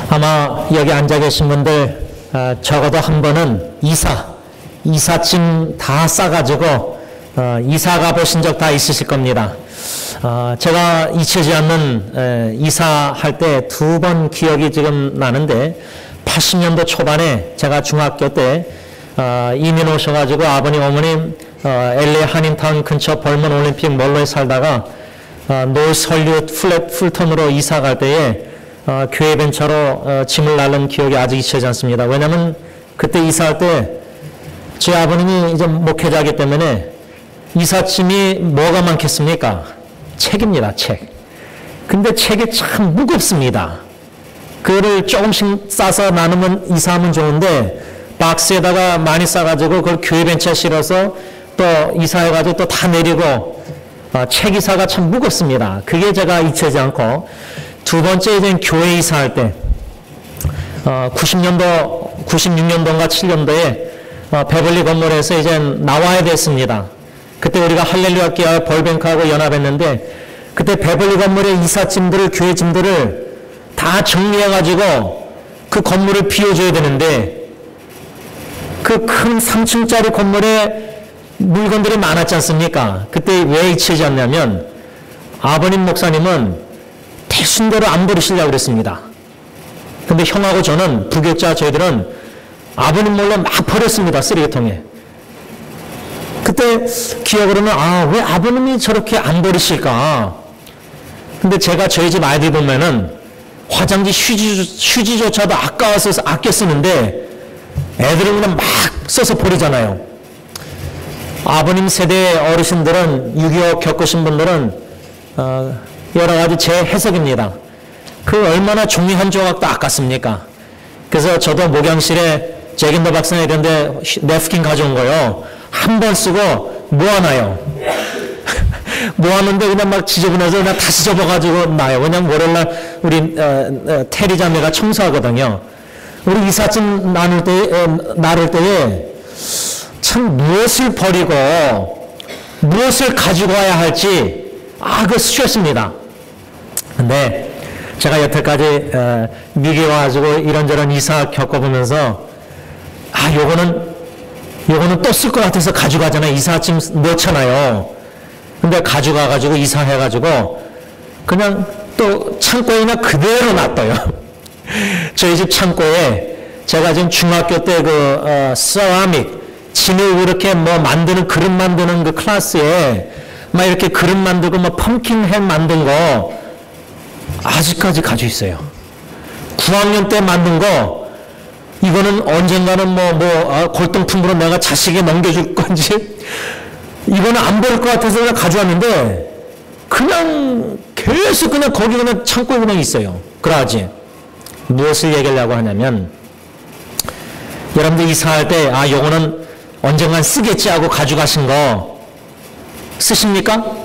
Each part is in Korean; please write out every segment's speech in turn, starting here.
아마 여기 앉아 계신 분들 적어도 한 번은 이사짐 다 싸가지고 이사 가보신 적 다 있으실 겁니다. 제가 잊혀지지 않는 이사할 때 두 번 기억이 지금 나는데 80년도 초반에 제가 중학교 때 이민 오셔가지고 아버님 어머님 LA 한인타운 근처 벌먼 올림픽 몰로에 살다가 노스 헐리우드 풀턴으로 이사 갈 때에 교회 벤처로 짐을 나른 기억이 아직 잊혀지지 않습니다. 왜냐하면 그때 이사할 때 제 아버님이 이제 목회자이기 때문에 이삿짐이 뭐가 많겠습니까? 책입니다, 책. 근데 책이 참 무겁습니다. 그거를 조금씩 싸서 나누면 이사하면 좋은데 박스에다가 많이 싸가지고 그걸 교회 벤처에 실어서 또 이사해가지고 또 다 내리고 책 이사가 참 무겁습니다. 그게 제가 잊혀지지 않고 두 번째 이제 교회 이사할 때 96년도인가 7년도에 베벌리 건물에서 이제 나와야 됐습니다. 그때 우리가 할렐루야 교회 벌뱅크하고 연합했는데 그때 베벌리 건물의 이삿짐들을 교회 짐들을 다 정리해가지고 그 건물을 비워줘야 되는데 그 큰 3층짜리 건물에 물건들이 많았지 않습니까? 그때 왜 잊혀지지 않냐면 아버님 목사님은 대순대로 안 버리시려고 그랬습니다. 근데 형하고 저는 부교자 저희들은 아버님 몰래 막 버렸습니다. 쓰레기통에. 그때 기억으로는 왜 아버님이 저렇게 안 버리실까? 근데 제가 저희 집 아이들 보면은 화장지 휴지조차도 아까워서 아껴 쓰는데 애들은 그냥 막 써서 버리잖아요. 아버님 세대 어르신들은 6.25 겪으신 분들은 여러 가지 제 해석입니다. 그 얼마나 종이 한 조각도 아깝습니까? 그래서 저도 목양실에 잭앤더 박사나 이런 데 냅킨 가져온 거요. 한 번 쓰고 모아놔요. 모았는데 그냥 막 지저분해서 그냥 다시 접어가지고 놔요. 왜냐면 월요일날 우리 테리 자매가 청소하거든요. 우리 이삿짐 나눌 때에 참 무엇을 버리고 무엇을 가지고 와야 할지 그 스트레스입니다. 근데 제가 여태까지 미국에 와가지고 이런저런 이사 겪어보면서 요거는 또 쓸 것 같아서 가져가잖아요. 이삿짐 넣잖아요. 근데 가져가가지고 이사해가지고 그냥 또 창고에 그냥 그대로 놔둬요. 저희 집 창고에 제가 지금 중학교 때 세라믹 진흙 이렇게 만드는 그릇 만드는 그 클래스에 막 이렇게 그릇 만들고 펌킨햄 만든 거 아직까지 가지고 있어요. 9학년 때 만든 거 이거는 언젠가는 골동품으로 내가 자식에게 넘겨줄 건지 이거는 안 버릴 것 같아서 그냥 가져왔는데 그냥 계속 그냥 거기 그냥 창고에 그냥 있어요. 그러지. 무엇을 얘기하려고 하냐면 여러분들 이사할 때 요거는 언젠간 쓰겠지 하고 가져가신 거 쓰십니까?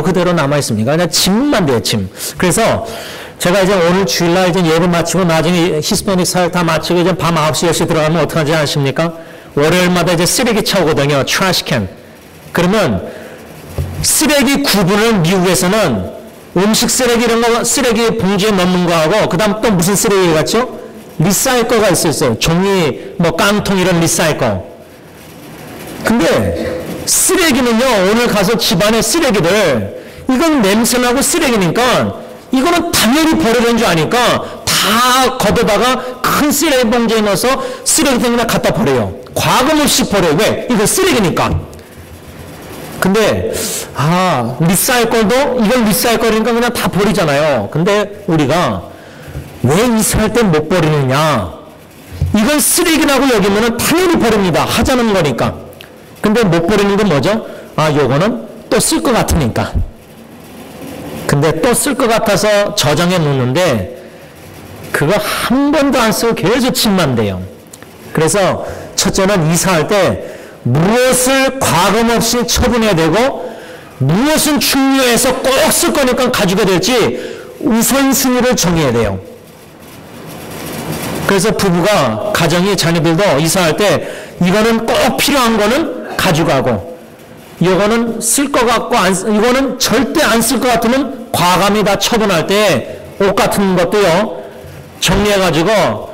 그대로 남아있습니까? 그냥 짐만 돼요, 짐. 그래서 제가 이제 오늘 주일날 이제 예배 마치고 나중에 히스패닉 사역 다 마치고 이제 밤 9시, 10시 들어가면 어떡하지 아십니까? 월요일마다 이제 쓰레기 차 오거든요. 트래시캔. 그러면 쓰레기 구분을 미국에서는 음식 쓰레기 이런 거 쓰레기 봉지에 넣는 거하고 그 다음 또 무슨 쓰레기 같죠? 리사이클가 있어요. 종이, 깡통 이런 리사이클. 근데 쓰레기는요, 오늘 가서 집안의 쓰레기들, 이건 냄새나고 쓰레기니까, 이거는 당연히 버려야 되는 줄 아니까, 다 걷어다가 큰 쓰레기 봉지에 넣어서 쓰레기통에다 갖다 버려요. 과금 없이 버려요. 왜? 이거 쓰레기니까. 근데, 리사이클도, 이건 리사이클이니까 그냥 다 버리잖아요. 근데 우리가, 왜 이사할 때 못 버리느냐? 이건 쓰레기라고 여기면 당연히 버립니다. 하자는 거니까. 근데 못 버리는 건 뭐죠? 요거는 또 쓸 것 같으니까. 근데 또 쓸 것 같아서 저장해 놓는데 그거 한 번도 안 쓰고 계속 침만 돼요. 그래서 첫째는 이사할 때 무엇을 과금 없이 처분해야 되고 무엇은 중요해서 꼭 쓸 거니까 가지고 될지 우선순위를 정해야 돼요. 그래서 부부가 가정이 자녀들도 이사할 때 이거는 꼭 필요한 거는 가져가고 이거는 쓸 것 같고 이거는 절대 안 쓸 것 같으면 과감히 다 처분할 때 옷 같은 것도요, 정리해가지고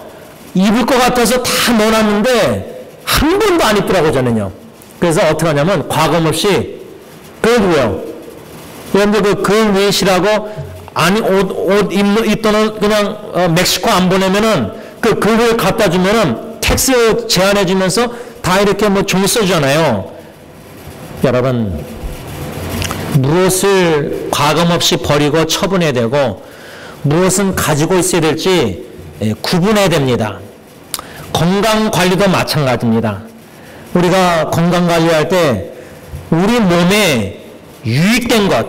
입을 것 같아서 다 넣어놨는데 한 번도 안 입더라고, 저는요. 그래서 어떻게 하냐면 과감 없이 그러고요. 여러분들 그 웨이시라고 아니 옷 입던 그냥 멕시코 안 보내면은 그걸 갖다 주면은 텍스 제한해 주면서 다 이렇게 뭐 종이 써주잖아요. 여러분, 무엇을 과감 없이 버리고 처분해야 되고 무엇은 가지고 있어야 될지 구분해야 됩니다. 건강관리도 마찬가지입니다. 우리가 건강관리할 때 우리 몸에 유익된 것,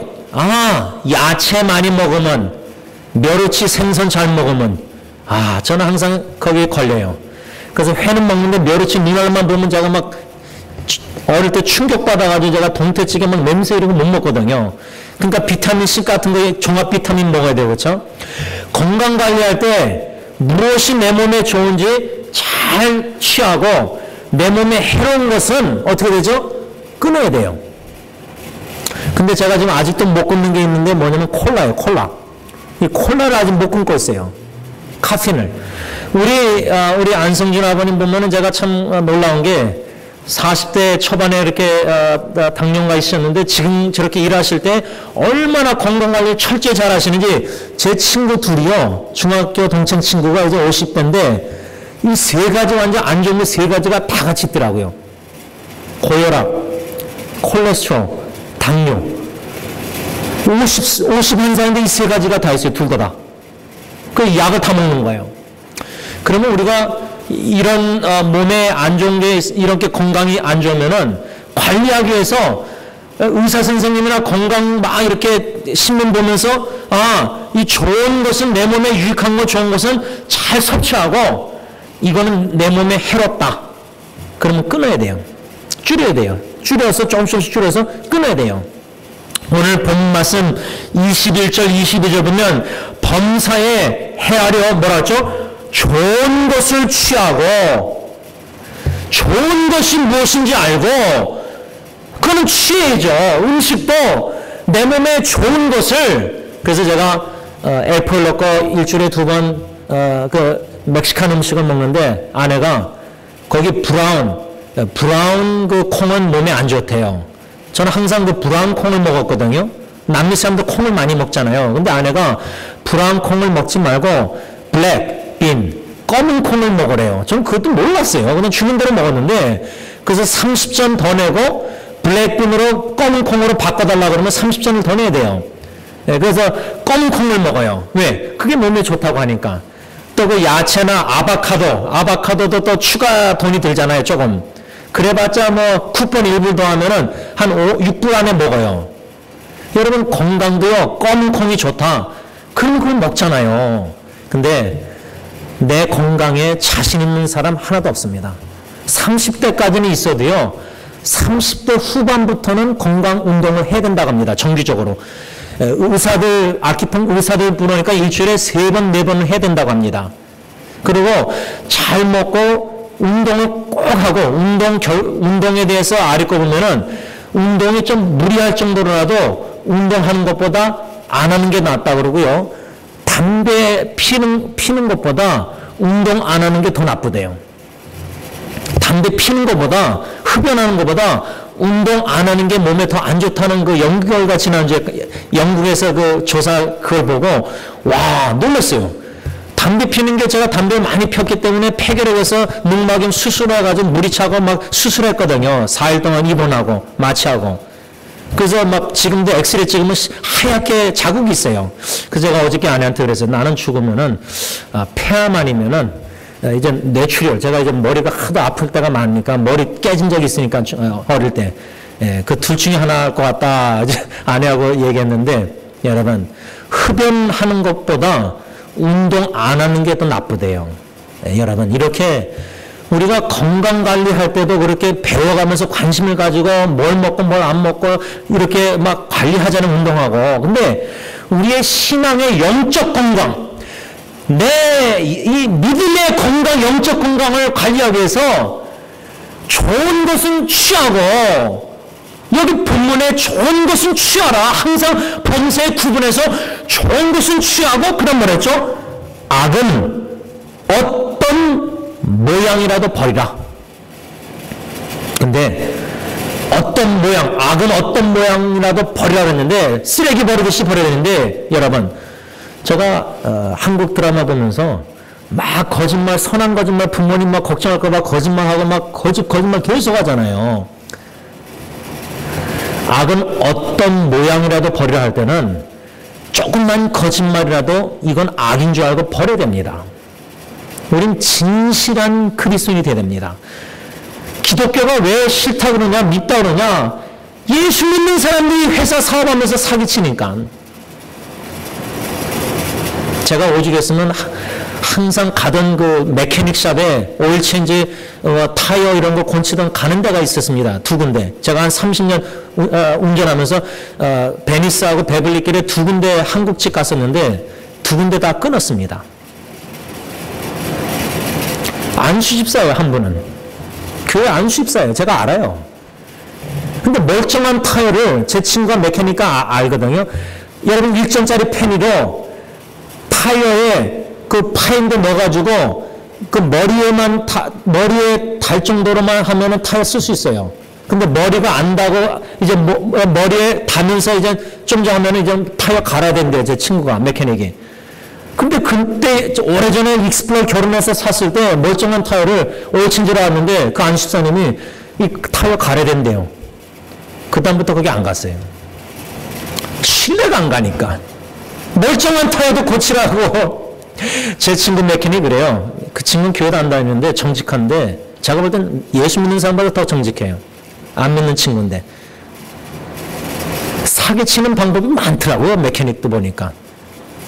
야채 많이 먹으면, 멸치 생선 잘 먹으면, 저는 항상 거기에 걸려요. 그래서 회는 먹는데 멸치 미나리만 보면 제가 막 어릴 때 충격받아가지고 제가 동태찌개 막 냄새 이러고 못 먹거든요. 그러니까 비타민C 같은 거 종합 비타민 먹어야 되고, 그렇죠? 건강관리할 때 무엇이 내 몸에 좋은지 잘 취하고 내 몸에 해로운 것은 어떻게 되죠? 끊어야 돼요. 근데 제가 지금 아직도 못 끊는 게 있는데 뭐냐면 콜라예요, 콜라. 이 콜라를 아직 못 끊고 있어요. 카페인을. 우리 안성준 아버님 보면은 제가 참 놀라운 게 40대 초반에 이렇게 당뇨가 있었는데 지금 저렇게 일하실 때 얼마나 건강관리 철저히 잘 하시는지 제 친구 둘이요. 중학교 동창 친구가 이제 50대인데 이 세 가지 완전 안 좋은 게 세 가지가 다 같이 있더라고요. 고혈압, 콜레스테롤, 당뇨. 51살인데 이 세 가지가 다 있어요. 둘 다. 그 약을 다 먹는 거예요. 그러면 우리가 이런 몸에 안 좋은 게 이렇게 건강이 안 좋으면은 관리하기 위해서 의사 선생님이나 건강 막 이렇게 신문 보면서 이 좋은 것은 내 몸에 유익한 거 좋은 것은 잘 섭취하고 이거는 내 몸에 해롭다. 그러면 끊어야 돼요. 줄여야 돼요. 줄여서 조금씩 줄여서 끊어야 돼요. 오늘 본 말씀 21절 22절 보면 범사에 헤아려 뭐라 했죠? 좋은 것을 취하고 좋은 것이 무엇인지 알고 그거는 취해야죠. 음식도 내 몸에 좋은 것을. 그래서 제가 애플 넣고 일주일에 2번 그 멕시칸 음식을 먹는데 아내가 거기 브라운 그 콩은 몸에 안 좋대요. 저는 항상 그 브라운 콩을 먹었거든요. 남미 사람도 콩을 많이 먹잖아요. 근데 아내가 브라운 콩을 먹지 말고 블랙 빈, 검은 콩을 먹으래요. 저는 그것도 몰랐어요. 그냥 주는 대로 먹었는데, 그래서 30전 더 내고, 블랙빈으로 검은 콩으로 바꿔달라 그러면 30전을 더 내야 돼요. 그래서 검은 콩을 먹어요. 왜? 그게 몸에 좋다고 하니까. 또 그 야채나 아보카도도 또 추가 돈이 들잖아요, 조금. 그래봤자 뭐 쿠폰 1불 더하면은 한 6불 안에 먹어요. 여러분, 건강도요, 검은 콩이 좋다. 그럼 그걸 먹잖아요. 근데, 내 건강에 자신 있는 사람 하나도 없습니다. 30대까지는 있어도요. 30대 후반부터는 건강 운동을 해야 된다고 합니다. 정기적으로. 의사들, 아키폰 의사들 부르니까 일주일에 3번, 4번을 해야 된다고 합니다. 그리고 잘 먹고 운동을 꼭 하고 운동에 대해서 아랫거 보면은 운동이 좀 무리할 정도로라도 운동하는 것보다 안 하는 게 낫다 그러고요. 담배 피는 것보다 운동 안 하는 게 더 나쁘대요. 담배 피는 것보다, 흡연하는 것보다 운동 안 하는 게 몸에 더 안 좋다는 그 연구 결과 지난주에 영국에서 그 조사 그걸 보고, 와, 놀랐어요. 담배 피는 게 제가 담배를 많이 폈기 때문에 폐결핵에서 늑막염 수술해가지고 물이 차고 막 수술했거든요. 4일 동안 입원하고, 마취하고. 그래서 막 지금도 엑스레이 찍으면 하얗게 자국이 있어요. 그래서 제가 어저께 아내한테 그랬어요. 나는 죽으면은 폐암아니면은 이제 뇌출혈. 제가 이제 머리가 하도 아플 때가 많으니까 머리 깨진 적이 있으니까 어릴 때 그 둘 중에 하나일 것 같다. 이제 아내하고 얘기했는데 여러분 흡연하는 것보다 운동 안 하는 게 더 나쁘대요. 여러분 이렇게. 우리가 건강관리할 때도 그렇게 배워가면서 관심을 가지고 뭘 먹고 뭘 안 먹고 이렇게 막 관리하자는 운동하고, 근데 우리의 신앙의 영적 건강, 이 믿음의 건강, 영적 건강을 관리하기 위해서 좋은 것은 취하고 여기 본문에 좋은 것은 취하라. 항상 범사에 구분해서 좋은 것은 취하고 그런 말 했죠. 악은 어떤 모양이라도 버리라. 근데 어떤 모양, 악은 어떤 모양이라도 버리라 그랬는데 쓰레기 버리듯이 버려야 되는데 여러분 제가 한국 드라마 보면서 막 거짓말, 선한 거짓말, 부모님 막 걱정할까 봐 거짓말하고 막 거짓말 계속 하잖아요. 악은 어떤 모양이라도 버리라 할 때는 조금만 거짓말이라도 이건 악인 줄 알고 버려야 됩니다. 우린 진실한 그리스도인이 돼야 됩니다. 기독교가 왜 싫다 그러냐, 밉다 그러냐, 예수 믿는 사람들이 회사 사업하면서 사기치니까. 제가 오죽했으면 항상 가던 그 메케닉샵에 오일 체인지, 타이어 이런 거 곤치던 가는 데가 있었습니다. 두 군데. 제가 한 30년 운전하면서 베니스하고 베벌리길에 두 군데 한국집 갔었는데 두 군데 다 끊었습니다. 안수집사예요, 한 분은. 교회 안수집사예요. 제가 알아요. 근데 멀쩡한 타이어를 제 친구가 메케니까 알거든요. 여러분 1전짜리 펜으로 타이어에 그 파인드 넣어가지고 그 머리에 달 정도로만 하면은 타이어 쓸 수 있어요. 근데 머리가 안 닿고 이제 머리에 닿으면서 이제 좀 하면은 이제 타이어 갈아야 된대요. 제 친구가 메케닉이. 근데 그때 오래전에 익스플로러 결혼해서 샀을 때 멀쩡한 타이어를 오일 체인지로 왔는데 그 안식사님이 이 타이어 갈아야 된대요. 그 다음부터 거기 안 갔어요. 신뢰가 안 가니까. 멀쩡한 타이어도 고치라고. 제 친구 메케닉이 그래요. 그 친구는 교회도 안 다니는데 정직한데 제가 볼 땐 예수 믿는 사람보다 더 정직해요. 안 믿는 친구인데. 사기치는 방법이 많더라고요. 메케닉도 보니까.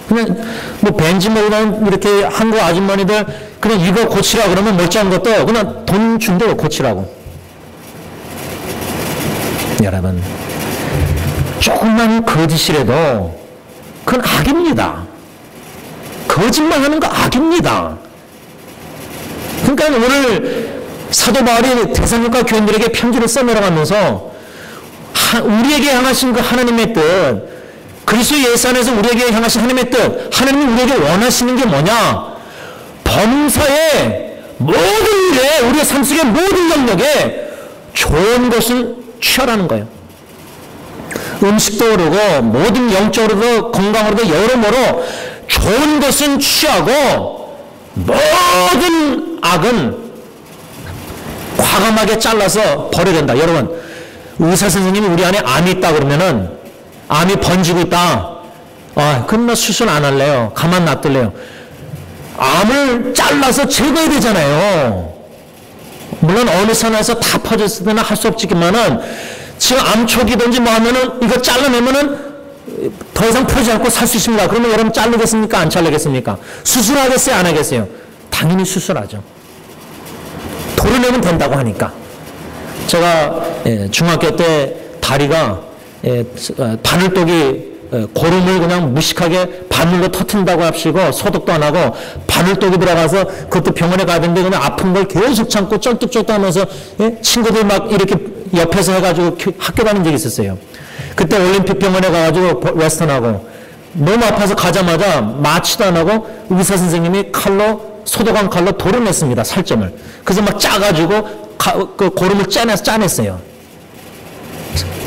그냥 뭐 벤지 몰라는 이렇게 한국 아줌마니들 그냥 이거 고치라 그러면 멀쩡한 것도 그냥 돈 준대요. 고치라고. 여러분 조금만 거짓이라도 그건 악입니다. 거짓말하는 거 악입니다. 그러니까 오늘 사도 바울이 데살로니가 교인들에게 편지를 써내려가면서 우리에게 향하신 그 하나님의 뜻, 그리스도 예수 안에서 우리에게 향하신 하나님의 뜻, 하나님이 우리에게 원하시는 게 뭐냐? 범사의 모든 일에, 우리의 삶 속의 모든 영역에 좋은 것을 취하라는 거예요. 음식도 그러고 모든 영적으로도 건강으로도 여러모로 좋은 것은 취하고 모든 악은 과감하게 잘라서 버려야 된다. 여러분 의사 선생님이 우리 안에 암이 있다 그러면은 암이 번지고 있다. 그럼 나 수술 안 할래요. 가만 놔둘래요. 암을 잘라서 제거해야 되잖아요. 물론 어느 산에서 다 퍼졌을 때는 할 수 없지만은 지금 암 초기든지 뭐 하면은 이거 잘라내면은 더 이상 퍼지지 않고 살 수 있습니다. 그러면 여러분 자르겠습니까? 안 자르겠습니까? 수술하겠어요? 안 하겠어요? 당연히 수술하죠. 도려내면 된다고 하니까. 제가 중학교 때 다리가 바늘독이 고름을 그냥 무식하게 바늘로 터트린다고 합시고 소독도 안 하고 바늘독이 들어가서 그것도 병원에 가야 되는데 그냥 아픈 걸 계속 참고 쩔뚝쩔뚝 하면서 친구들 막 이렇게 옆에서 해가지고 학교 다닌 적이 있었어요. 그때 올림픽 병원에 가가지고 웨스턴하고 너무 아파서 가자마자 마취도 안 하고 의사 선생님이 소독한 칼로 도려냈습니다. 살점을. 그래서 막 짜가지고 그 고름을 짜냈어요.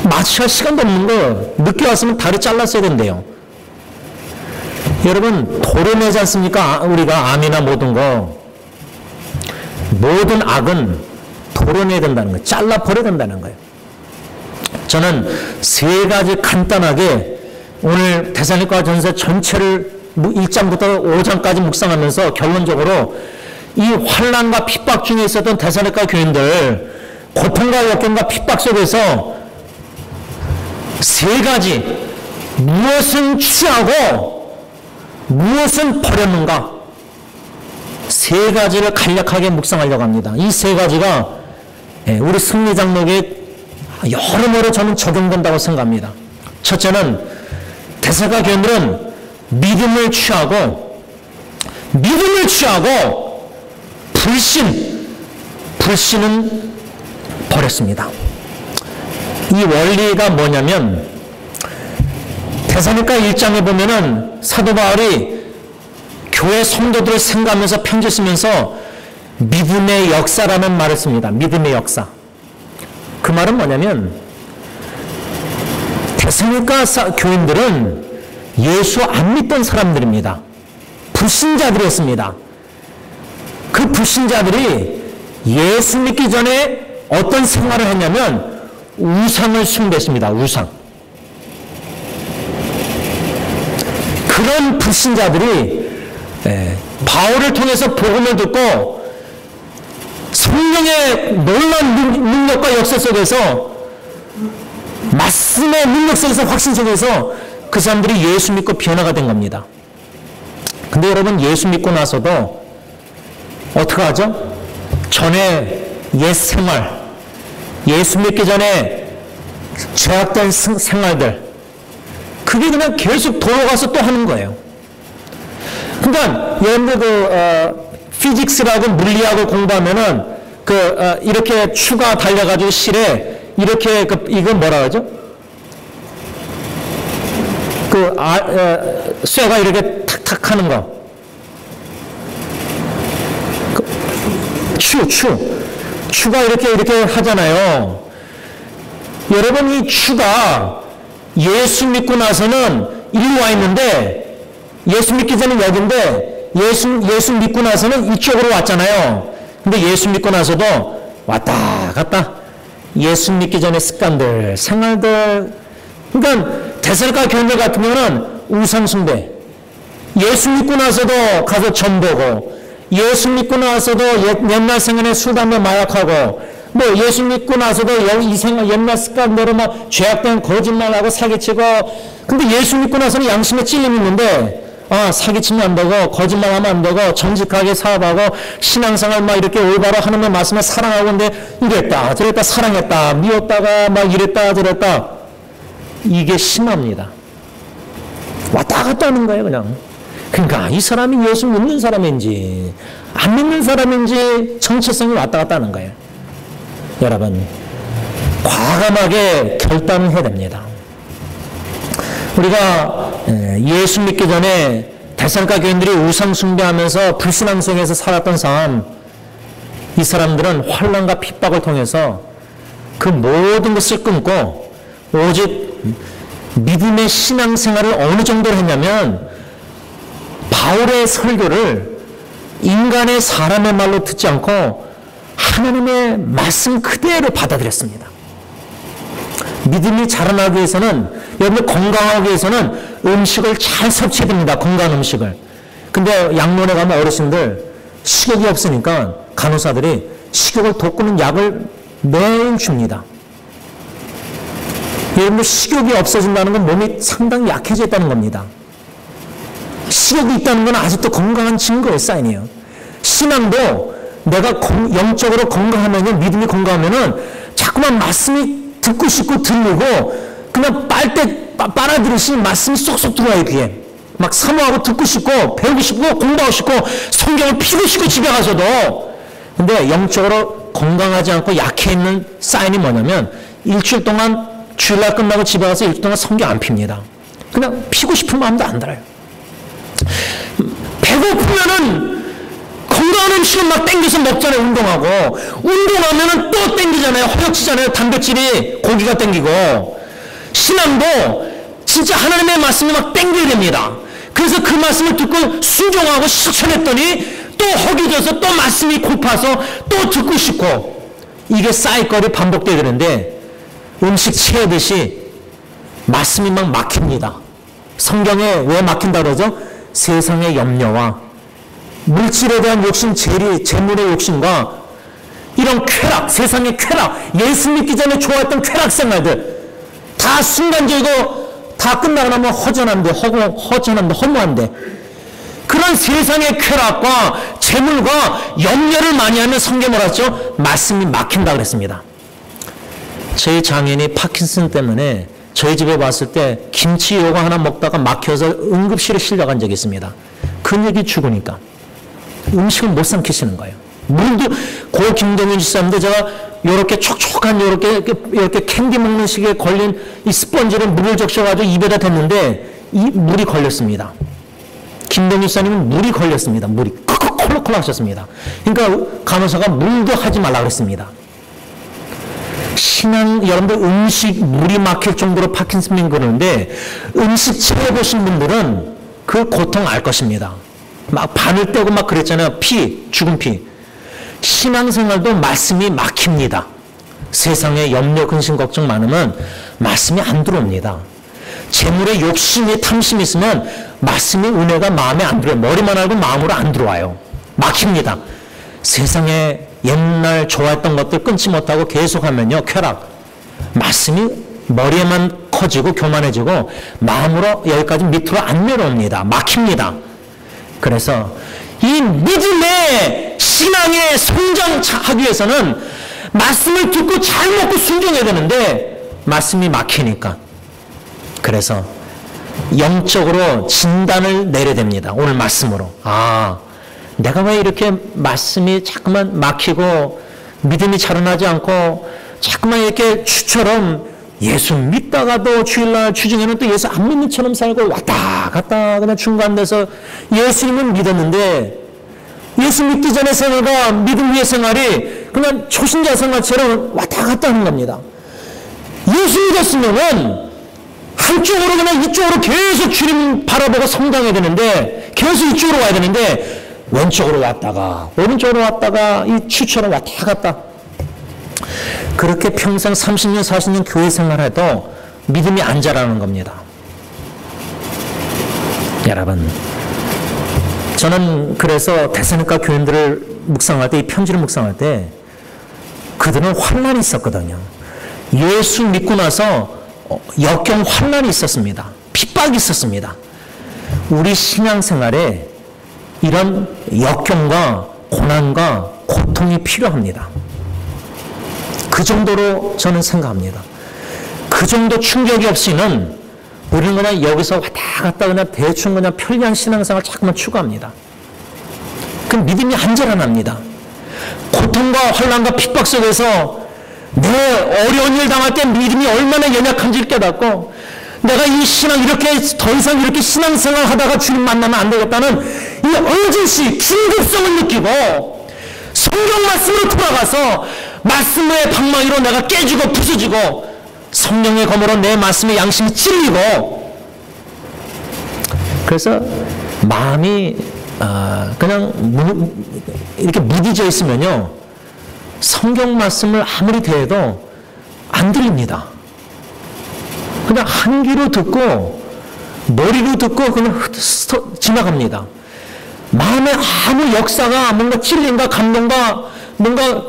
마취할 시간도 없는 거 늦게 왔으면 다리 잘랐어야 된대요. 여러분 도려내지 않습니까? 우리가 암이나 모든 악은 도려내야 된다는 거예요. 잘라버려야 된다는 거예요. 저는 세 가지 간단하게 오늘 데살로니가 전서 전체를 1장부터 5장까지 묵상하면서 결론적으로 이 환난과 핍박 중에 있었던 데살로니가 교인들 고통과 역경과 핍박 속에서 세 가지 무엇은 취하고 무엇은 버렸는가 세 가지를 간략하게 묵상하려고 합니다. 이 세 가지가 우리 승리 장로에게 여러모로 저는 적용된다고 생각합니다. 첫째는 데살로니가 교인들은 믿음을 취하고 불신은 버렸습니다. 이 원리가 뭐냐면 데살로니가 1장에 보면은 사도 바울이 교회 성도들을 생각하면서 편지 쓰면서 믿음의 역사라는 말을 씁니다. 믿음의 역사. 그 말은 뭐냐면 데살로니가 교인들은 예수 안 믿던 사람들입니다. 불신자들이었습니다. 그 불신자들이 예수 믿기 전에 어떤 생활을 했냐면 우상을 숭배했습니다. 우상. 그런 불신자들이 바울을 통해서 복음을 듣고 성령의 놀라운 능력과 역사 속에서 말씀의 능력 속에서 확신 속에서 그 사람들이 예수 믿고 변화가 된 겁니다. 근데 여러분 예수 믿고 나서도 어떻게 하죠? 전에 옛 생활, 예수 믿기 전에 죄악된 생활들, 그게 그냥 계속 돌아가서 또 하는 거예요. 그러니까 여러분들 피직스라고 물리학을 공부하면은 이렇게 추가 달려가지고 실에 이렇게 이건 뭐라 그러죠? 쇠가 이렇게 탁탁 하는 거. 추가 이렇게 하잖아요. 여러분 이 추가 예수 믿고 나서는 일로 와 있는데 예수 믿기 전에 여기인데 예수 믿고 나서는 이쪽으로 왔잖아요. 근데 예수 믿고 나서도 왔다 갔다 예수 믿기 전에 습관들, 생활들. 그러니까 데살로니가 교인들 같은 경우는 우상 숭배. 예수 믿고 나서도 가서 전 보고, 예수 믿고 나서도 옛날 생활에 술, 담배, 마약하고, 뭐 예수 믿고 나서도 이 생활 옛날 습관대로 막 죄악된 거짓말하고 사기치고. 근데 예수 믿고 나서는 양심에 찔림이 있는데 사기치면 안 되고 거짓말하면 안 되고 정직하게 사업하고 신앙생활 막 이렇게 올바로 하나님의 말씀을 사랑하고. 근데 이랬다 저랬다 사랑했다 미웠다가 막 이랬다 저랬다. 이게 심합니다. 왔다 갔다 하는 거예요 그냥. 그러니까 이 사람이 예수 믿는 사람인지 안 믿는 사람인지 정체성이 왔다 갔다 하는 거예요. 여러분 과감하게 결단을 해야 됩니다. 우리가 예수 믿기 전에 데살로니가 교인들이 우상 숭배하면서 불신앙 속에서 살았던 삶, 이 사람들은 환난과 핍박을 통해서 그 모든 것을 끊고 오직 믿음의 신앙생활을 어느 정도로 했냐면 바울의 설교를 인간의 사람의 말로 듣지 않고 하나님의 말씀 그대로 받아들였습니다. 믿음이 자라나기 위해서는, 여러분 건강하기 위해서는 음식을 잘 섭취해야 됩니다. 건강한 음식을. 근데 약론에 가면 어르신들 식욕이 없으니까 간호사들이 식욕을 돋구는 약을 매일 줍니다. 여러분 식욕이 없어진다는 건 몸이 상당히 약해져 있다는 겁니다. 식욕이 있다는 건 아직도 건강한 증거의 사인이에요. 신앙도 내가 영적으로 건강하면, 믿음이 건강하면은 자꾸만 말씀이 듣고 싶고 들리고 그냥 빨아들이시 말씀이 쏙쏙 들어와요 귀에. 막 사모하고 듣고 싶고 배우고 싶고 공부하고 싶고 성경을 피고 싶고 집에 가서도. 근데 영적으로 건강하지 않고 약해 있는 사인이 뭐냐면 일주일 동안 주일날 끝나고 집에 가서 일주일 동안 성경 안 핍니다. 그냥 피고 싶은 마음도 안 들어요. 배고프면은 건강한 음식은 막 땡겨서 먹잖아요. 운동하고 운동하면은 또 땡기잖아요. 허역지잖아요. 단백질이 고기가 땡기고. 신앙도 진짜 하나님의 말씀이 막 땡겨야 됩니다. 그래서 그 말씀을 듣고 순종하고 실천했더니 또 허기져서 또 말씀이 고파서 또 듣고 싶고. 이게 사이클이 반복되게 되는데 음식 채우듯이 말씀이 막 막힙니다. 성경에 왜 막힌다 그러죠? 세상의 염려와 물질에 대한 욕심, 재물의 욕심과 이런 쾌락, 세상의 쾌락, 예수 믿기 전에 좋아했던 쾌락 생활들 다 순간적이고 다 끝나고 나면 허전한데 허무한데 그런 세상의 쾌락과 재물과 염려를 많이 하면 성경에 뭐라 했죠? 말씀이 막힌다 그랬습니다. 저희 장인이 파킨슨 때문에 저희 집에 왔을 때 김치 요거 하나 먹다가 막혀서 응급실에 실려간 적이 있습니다. 근육이 죽으니까 음식을 못 삼키시는 거예요. 물도 고 김동윤 집사님도 제가 요렇게 촉촉한 이렇게 캔디 먹는 식에 걸린 이 스펀지를 물을 적셔가지고 입에다 댔는데 이 물이 걸렸습니다. 김동윤 집사님은 물이 걸렸습니다. 물이 콜록콜록 하셨습니다. 그러니까 간호사가 물도 하지 말라 그랬습니다. 신앙, 여러분들 음식 물이 막힐 정도로 파킨슨병 그러는데 음식 치료해보신 분들은 그 고통 알 것입니다. 막 바늘 떼고 막 그랬잖아요. 피, 죽은 피. 신앙생활도 말씀이 막힙니다. 세상에 염려, 근심, 걱정 많으면 말씀이 안 들어옵니다. 재물에 욕심이 탐심이 있으면 말씀이 은혜가 마음에 안 들어요. 머리만 알고 마음으로 안 들어와요. 막힙니다. 세상에 옛날 좋아했던 것들 끊지 못하고 계속하면요, 쾌락. 말씀이 머리에만 커지고 교만해지고 마음으로 여기까지 밑으로 안 내려옵니다. 막힙니다. 그래서 이 믿음의 신앙의 성장하기 위해서는 말씀을 듣고 잘 먹고 순종해야 되는데 말씀이 막히니까. 그래서 영적으로 진단을 내려야 됩니다. 오늘 말씀으로. 아, 내가 왜 이렇게 말씀이 자꾸만 막히고 믿음이 자라나지 않고 자꾸만 이렇게 주처럼 예수 믿다가도 주일날 주중에는 또 예수 안 믿는 처럼 살고 왔다 갔다 그냥 중간에서 예수님은 믿었는데 예수 믿기 전의 생활과 믿음 위의 생활이 그냥 초신자 생활처럼 왔다 갔다 하는 겁니다. 예수 믿었으면은 한쪽으로 그냥 이쪽으로 계속 주님 바라보고 성장해야 되는데 계속 이쪽으로 와야 되는데 왼쪽으로 왔다가 오른쪽으로 왔다가 이 추처럼 왔다 갔다 그렇게 평생 30년 40년 교회 생활해도 믿음이 안 자라는 겁니다. 여러분, 저는 그래서 데살로니가 교인들을 묵상할 때, 이 편지를 묵상할 때 그들은 환난이 있었거든요. 예수 믿고 나서 역경 환난이 있었습니다. 핍박이 있었습니다. 우리 신앙생활에 이런 역경과 고난과 고통이 필요합니다. 그 정도로 저는 생각합니다. 그 정도 충격이 없이는 우리는 그냥 여기서 왔다 갔다 그냥 대충 그냥 편리한 신앙생활 자꾸만 추구합니다. 그럼 믿음이 안 자라납니다. 고통과 혼란과 핍박 속에서 내 어려운 일 당할 때 믿음이 얼마나 연약한지를 깨닫고 내가 이 신앙 이렇게 더 이상 이렇게 신앙생활 하다가 주님 만나면 안 되겠다는 이 얼진시 긴급성을 느끼고 성경 말씀으로 돌아가서 말씀의 방망이로 내가 깨지고 부서지고 성령의 검으로 내 말씀의 양심이 찔리고 그래서 마음이 그냥 이렇게 무디져 있으면요 성경 말씀을 아무리 대해도 안 들립니다. 그냥 한 귀로 듣고 머리로 듣고 그냥 지나갑니다. 마음에 아무 역사가 뭔가 찔림과 감동과 뭔가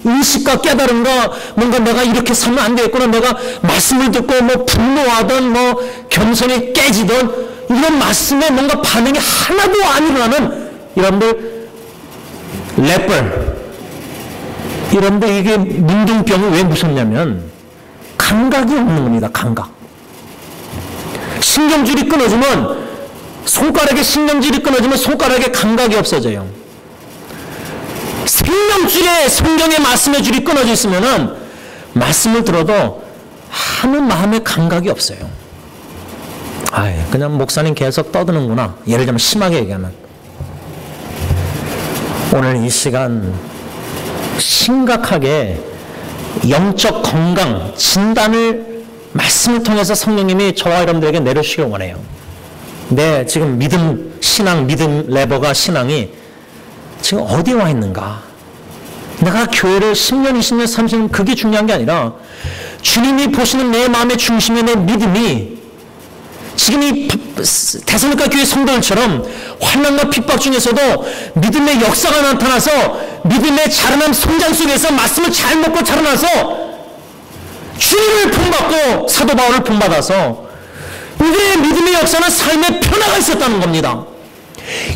인식과 깨달음과 뭔가 내가 이렇게 살면 안 되겠구나 내가 말씀을 듣고 뭐 분노하던 뭐 겸손이 깨지던 이런 말씀에 뭔가 반응이 하나도 안 일어나는 여러분들 래पर 여러분들 이게 문둥병이 왜 무섭냐면 감각이 없는 겁니다. 감각. 신경줄이 끊어지면 손가락에 신경줄이 끊어지면 손가락에 감각이 없어져요. 생명줄에 성경의 말씀의 줄이 끊어져 있으면은 말씀을 들어도 아무 마음의 감각이 없어요. 그냥 목사님 계속 떠드는구나. 예를 들면 심하게 얘기하면 오늘 이 시간 심각하게 영적 건강 진단을 말씀을 통해서 성령님이 저와 여러분들에게 내려주시길 원해요. 내 지금 믿음 신앙 믿음 레버가 신앙이 지금 어디에 와 있는가? 내가 교회를 10년, 20년, 30년 그게 중요한 게 아니라 주님이 보시는 내 마음의 중심에 내 믿음이 지금 이 데살로니가 교회 성도들처럼 환난과 핍박 중에서도 믿음의 역사가 나타나서 믿음의 자라난 성장 속에서 말씀을 잘 먹고 자라나서 주님을 본받고 사도 바울을 본받아서 우리의 믿음의 역사는 삶의 변화가 있었다는 겁니다.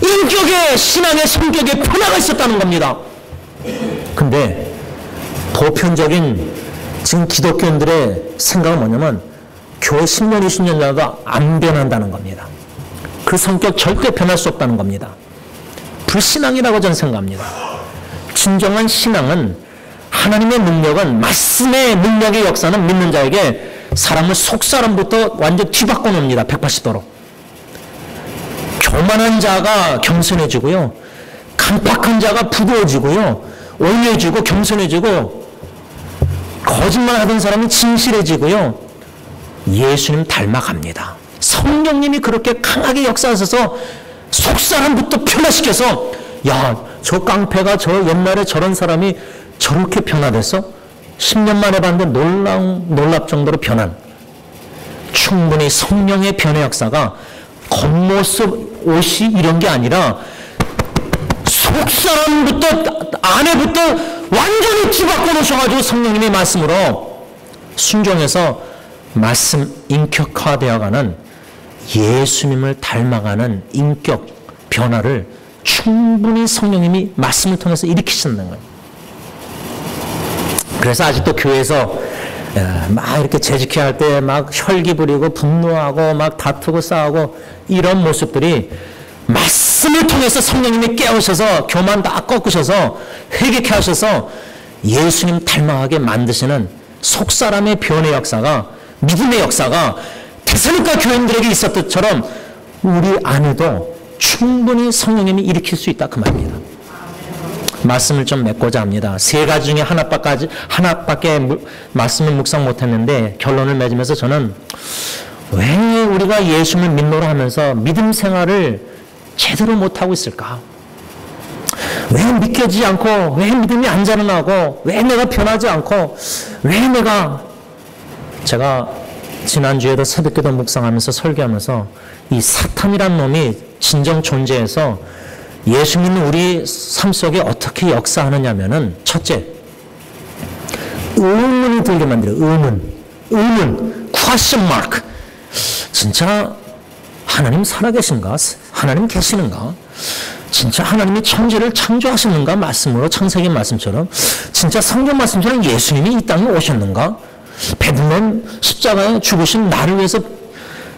인격의 신앙의 성격에 변화가 있었다는 겁니다. 근데 보편적인 지금 기독교인들의 생각은 뭐냐면 교회 10년 20년 지나도 안 변한다는 겁니다. 그 성격 절대 변할 수 없다는 겁니다. 불신앙이라고 저는 생각합니다. 진정한 신앙은, 하나님의 능력은, 말씀의 능력의 역사는 믿는 자에게 사람을 속사람부터 완전 뒤바꿔 놓습니다. 180도로. 교만한 자가 겸손해지고요, 강팍한 자가 부드러워지고요, 온유해지고 겸손해지고, 거짓말하던 사람이 진실해지고요, 예수님 닮아갑니다. 성령님이 그렇게 강하게 역사하셔서 속사람부터 변화시켜서, 야, 저 깡패가 저 옛날에 저런 사람이 저렇게 변화됐어? 10년 만에 봤는데 놀랍 정도로 변한, 충분히 성령의 변화 역사가 겉모습, 옷이 이런 게 아니라 속사람부터 안에부터 완전히 뒤바꿔 놓으셔가지고 성령님의 말씀으로 순종해서 말씀 인격화되어가는, 예수님을 닮아가는 인격 변화를 충분히 성령님이 말씀을 통해서 일으키신다는 거예요. 그래서 아직도 교회에서 막 이렇게 재직해야 할 때 막 혈기 부리고 분노하고 막 다투고 싸우고 이런 모습들이, 말씀을 통해서 성령님이 깨우셔서 교만 다 꺾으셔서 회개케 하셔서 예수님 닮아가게 만드시는 속사람의 변의 역사가, 믿음의 역사가 데살로니가 교인들에게 있었던 것처럼 우리 안에도 충분히 성령님이 일으킬 수 있다, 그 말입니다. 말씀을 좀 맺고자 합니다. 3가지 중에 하나밖에 말씀을 묵상 못했는데 결론을 맺으면서 저는 왜 우리가 예수님을 믿노라 하면서 믿음 생활을 제대로 못하고 있을까? 왜 믿겨지지 않고, 왜 믿음이 안 자라나고, 왜 내가 변하지 않고, 왜 제가 지난주에도 새벽기도 묵상하면서 설교하면서 이 사탄이란 놈이 진정 존재해서 예수 믿는 우리 삶 속에 어떻게 역사하느냐면은, 첫째, 의문이 들게 만들어요. 의문, question mark. 진짜 하나님 살아계신가? 하나님 계시는가? 진짜 하나님이 천지를 창조하셨는가? 말씀으로, 창세기 말씀처럼. 진짜 성경 말씀처럼 예수님이 이 땅에 오셨는가? 베들레헴 십자가에 죽으신 나를 위해서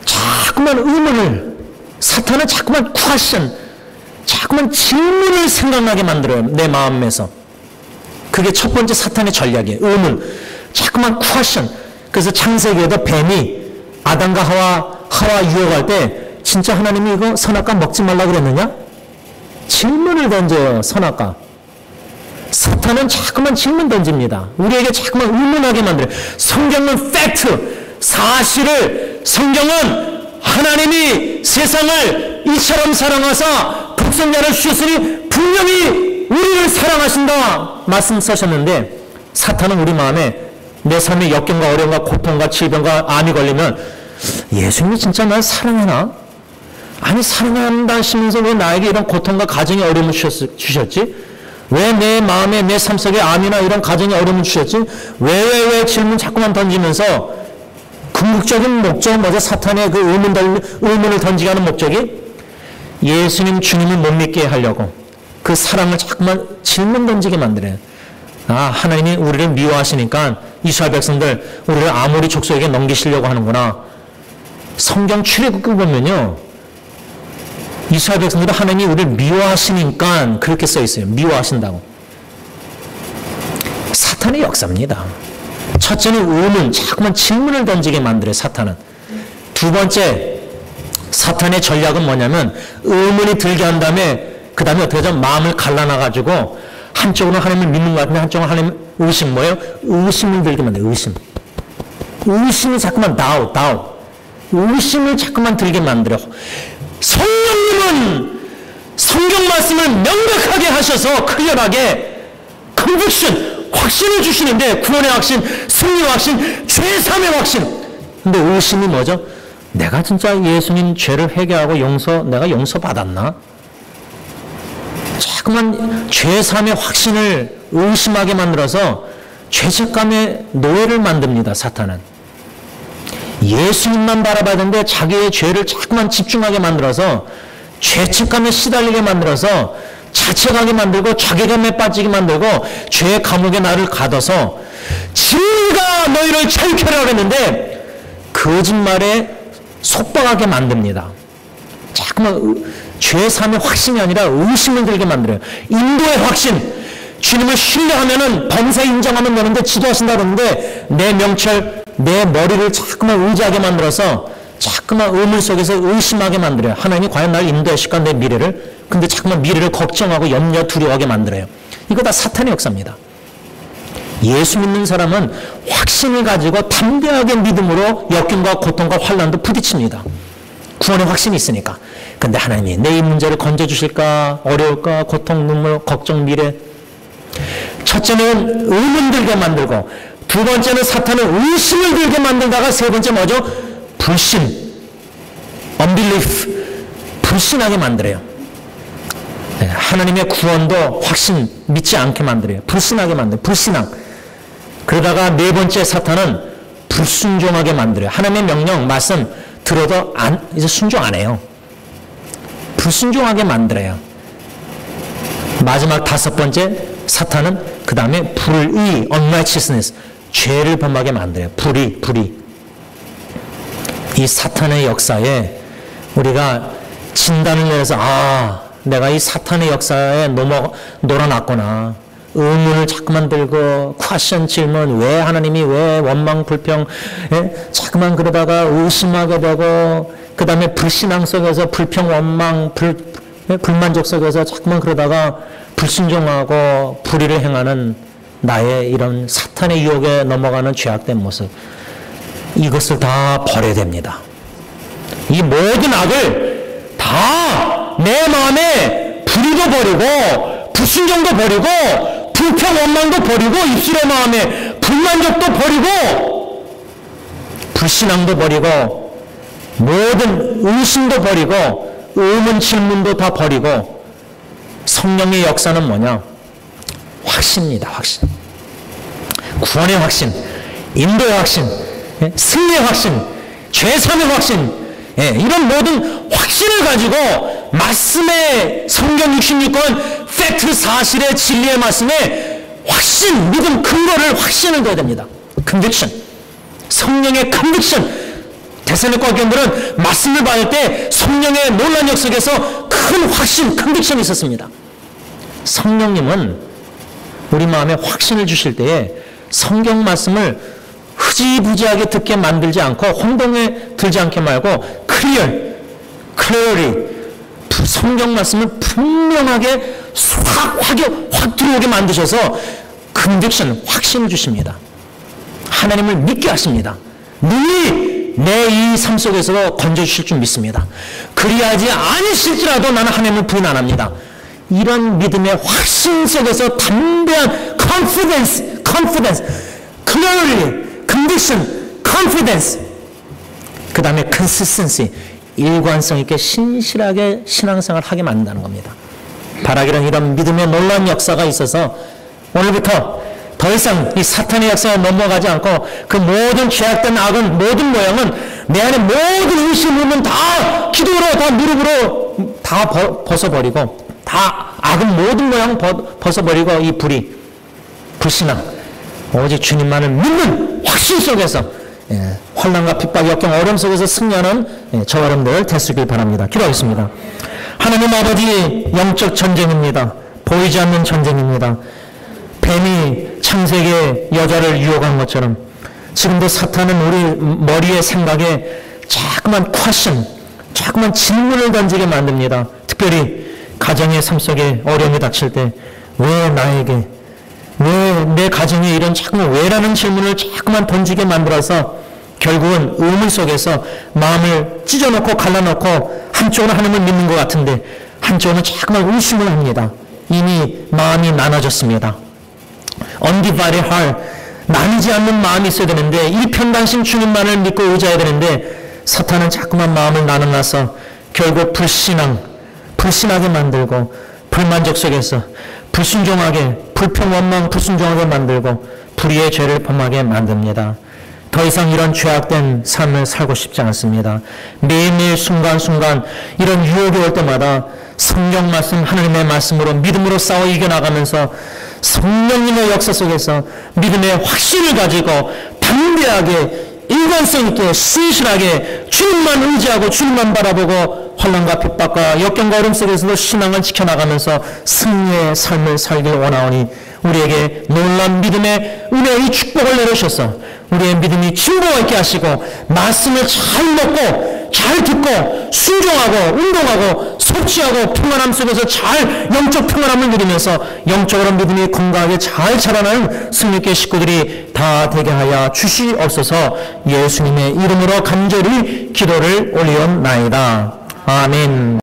자꾸만 의문을, 사탄은 자꾸만 question, 자꾸만 질문을 생각나게 만들어요. 내 마음에서. 그게 첫 번째 사탄의 전략이에요. 의문. 자꾸만 question. 그래서 창세기에도 뱀이 아담과 하와 유혹할 때 진짜 하나님이 이거 선악과 먹지 말라고 그랬느냐? 질문을 던져요. 선악과. 사탄은 자꾸만 질문 던집니다. 우리에게 자꾸만 의문하게 만들어요. 성경은 팩트, 사실을, 성경은 하나님이 세상을 이처럼 사랑하사 독생자를 주셨으니 분명히 우리를 사랑하신다 말씀 쓰셨는데, 사탄은 우리 마음에 내 삶의 역경과 어려움과 고통과 질병과 암이 걸리면 예수님이 진짜 날 사랑하나? 아니, 사랑한다 하시면서 왜 나에게 이런 고통과 가정의 어려움을 주셨지? 왜 내 마음에, 내 삶 속에 암이나 이런 가정의 어려움을 주셨지? 왜 질문 자꾸만 던지면서, 궁극적인 목적은 뭐죠? 사탄의 그 의문을 던지게 하는 목적이 예수님 주님을 못 믿게 하려고 그 사랑을 자꾸만 질문 던지게 만들어요. 아, 하나님이 우리를 미워하시니까 이스라엘 백성들 우리를 아모리 족속에게 넘기시려고 하는구나. 성경 출애굽기 보면요, 이스라엘 백성들은 하나님이 우리를 미워하시니까 그렇게 써 있어요. 미워하신다고. 사탄의 역사입니다. 첫째는 의문, 자꾸만 질문을 던지게 만들어요, 사탄은. 두 번째, 사탄의 전략은 뭐냐면 의문이 들게 한 다음에 그 다음에 어떻게 하죠? 마음을 갈라놔가지고 한쪽으로는 하나님을 믿는 것 같은데 한쪽으로는 하나님 의심, 뭐예요? 의심을 들게 만들어요. 의심이 자꾸만 doubt. 의심을 자꾸만 들게 만들어요. 성령님은 성경 말씀을 명백하게 하셔서 클리어하게 conviction, 확신을 주시는데, 구원의 확신, 승리의 확신, 죄사함의 확신. 근데 의심이 뭐죠? 내가 진짜 예수님 죄를 회개하고 내가 용서받았나? 자꾸만 죄사함의 확신을 의심하게 만들어서 죄책감의 노예를 만듭니다, 사탄은. 예수님만 바라봐야 되는데 자기의 죄를 자꾸만 집중하게 만들어서 죄책감에 시달리게 만들어서 자책하게 만들고 자괴감에 빠지게 만들고 죄의 감옥에 나를 가둬서 진리가 너희를 자유케 하라고 했는데 거짓말에 속박하게 만듭니다. 자꾸만 죄사함의 확신이 아니라 의심을 들게 만들어요. 인도의 확신, 주님을 신뢰하면은 범사 인정하면 되는데 지도하신다 그러는데 내 명철, 내 머리를 자꾸만 의지하게 만들어서 자꾸만 의문 속에서 의심하게 만들어요. 하나님이 과연 날 인도하실까 내 미래를? 근데 자꾸만 미래를 걱정하고 염려 두려워하게 만들어요. 이거 다 사탄의 역사입니다. 예수 믿는 사람은 확신을 가지고 담대하게 믿음으로 역경과 고통과 환난도 부딪힙니다. 구원의 확신이 있으니까. 근데 하나님이 내 이 문제를 건져주실까? 어려울까? 고통, 눈물, 걱정, 미래. 첫째는 의문 들게 만들고, 두 번째는 사탄은 의심을 들게 만들다가 세 번째 뭐죠? 불신, unbelief, 불신하게 만들어요. 네, 하나님의 구원도 확신, 믿지 않게 만들어요. 불신하게 만들어요. 불신앙. 그러다가 네 번째 사탄은 불순종하게 만들어요. 하나님의 명령, 말씀 들어도 이제 순종 안 해요. 불순종하게 만들어요. 마지막 다섯 번째 사탄은 그 다음에 불의, unrighteousness, 죄를 범하게 만들어요. 불의. 이 사탄의 역사에 우리가 진단을 내려서 내가 이 사탄의 역사에 놀아났구나. 의문을 자꾸만 들고 퀘션 질문, 왜 하나님이 왜 원망 불평, 자꾸만 그러다가 의심하게 되고 그 다음에 불신앙 속에서 불평 원망 불만족 속에서 자꾸만 그러다가 불순종하고 불의를 행하는 나의 이런 사탄의 유혹에 넘어가는 죄악된 모습, 이것을 다 버려야 됩니다. 이 모든 악을 다 내 마음에 불의도 버리고 불순종도 버리고 불평 원망도 버리고 입술의 마음에 불만족도 버리고 불신앙도 버리고 모든 의심도 버리고 의문 질문도 다 버리고 성령의 역사는 뭐냐? 확신입니다. 확신. 구원의 확신, 인도의 확신, 승리의 확신, 죄사함의 확신, 이런 모든 확신을 가지고 말씀의 성경 66권 팩트 사실의 진리의 말씀에 확신, 믿음, 근거를 확신을 둬야 됩니다. 컨빅션, 성령의 컨빅션. 데살로니가 교인들은 말씀을 받을 때 성령의 놀란 역속에서 큰 확신, 컨빅션이 있었습니다. 성령님은 우리 마음에 확신을 주실 때에 성경 말씀을 흐지부지하게 듣게 만들지 않고 혼동에 들지 않게 말고 clarity, 성경 말씀을 분명하게 확 들어오게 만드셔서 conviction, 확신을 주십니다. 하나님을 믿게 하십니다. 능히 내 이 삶 속에서 건져주실 줄 믿습니다. 그리하지 않으실지라도 나는 하나님을 부인 안 합니다. 이런 믿음의 확신 속에서 담대한 confidence, clarity, conviction, confidence, 그 다음에 consistency, 일관성 있게 신실하게 신앙생활을 하게 만든다는 겁니다. 바라기는 이런 믿음의 놀라운 역사가 있어서 오늘부터 더 이상 이 사탄의 역사에 넘어가지 않고 그 모든 죄악된 악은, 모든 모형은 내 안에 모든 의심, 의문 다 기도로, 다 무릎으로 다 벗어버리고, 다 악은 모든 모형 벗어버리고 이 불신앙, 오직 주님만을 믿는 확신 속에서 환난과 핍박, 역경, 어려움 속에서 승리하는 저와 여러분들 되시길 바랍니다. 기도하겠습니다. 하나님 아버지, 영적 전쟁입니다. 보이지 않는 전쟁입니다. 뱀이 창세기의 여자를 유혹한 것처럼 지금도 사탄은 우리 머리의 생각에 자꾸만 퀘션, 자꾸만 질문을 던지게 만듭니다. 특별히 가정의 삶 속에 어려움이 닥칠 때 왜 나에게, 왜 내 가정에 이런 자꾸만 왜라는 질문을 자꾸만 던지게 만들어서 결국은 의문 속에서 마음을 찢어놓고 갈라놓고 한쪽은 하나님을 믿는 것 같은데 한쪽은 자꾸만 의심을 합니다. 이미 마음이 나눠졌습니다. undivided heart, 나뉘지 않는 마음이 있어야 되는데 일편단심 주님만을 믿고 의지해야 되는데 사탄은 자꾸만 마음을 나눠놔서 결국 불신하게 만들고 불만족 속에서 불순종하게, 불평 원망 불순종하게 만들고 불의의 죄를 범하게 만듭니다. 더 이상 이런 죄악된 삶을 살고 싶지 않습니다. 매일매일 순간순간 이런 유혹이 올 때마다 성경 말씀, 하나님의 말씀으로 믿음으로 싸워 이겨나가면서 성령님의 역사 속에서 믿음의 확신을 가지고 담대하게 일관성 있게 신실하게 주님만 의지하고 주님만 바라보고 환난과 핍박과 역경과 어려움 속에서도 신앙을 지켜나가면서 승리의 삶을 살길 원하오니 우리에게 놀라운 믿음의 은혜의 축복을 내려주셔서 우리의 믿음이 진보가 있게 하시고 말씀을 잘 먹고 잘 듣고 순종하고 운동하고 섭취하고 평안함 속에서 잘 영적 평안함을 누리면서 영적으로 믿음이 건강하게 잘 자라나는 승리의 식구들이 다 되게 하여 주시옵소서. 예수님의 이름으로 간절히 기도를 올리옵나이다. 아멘.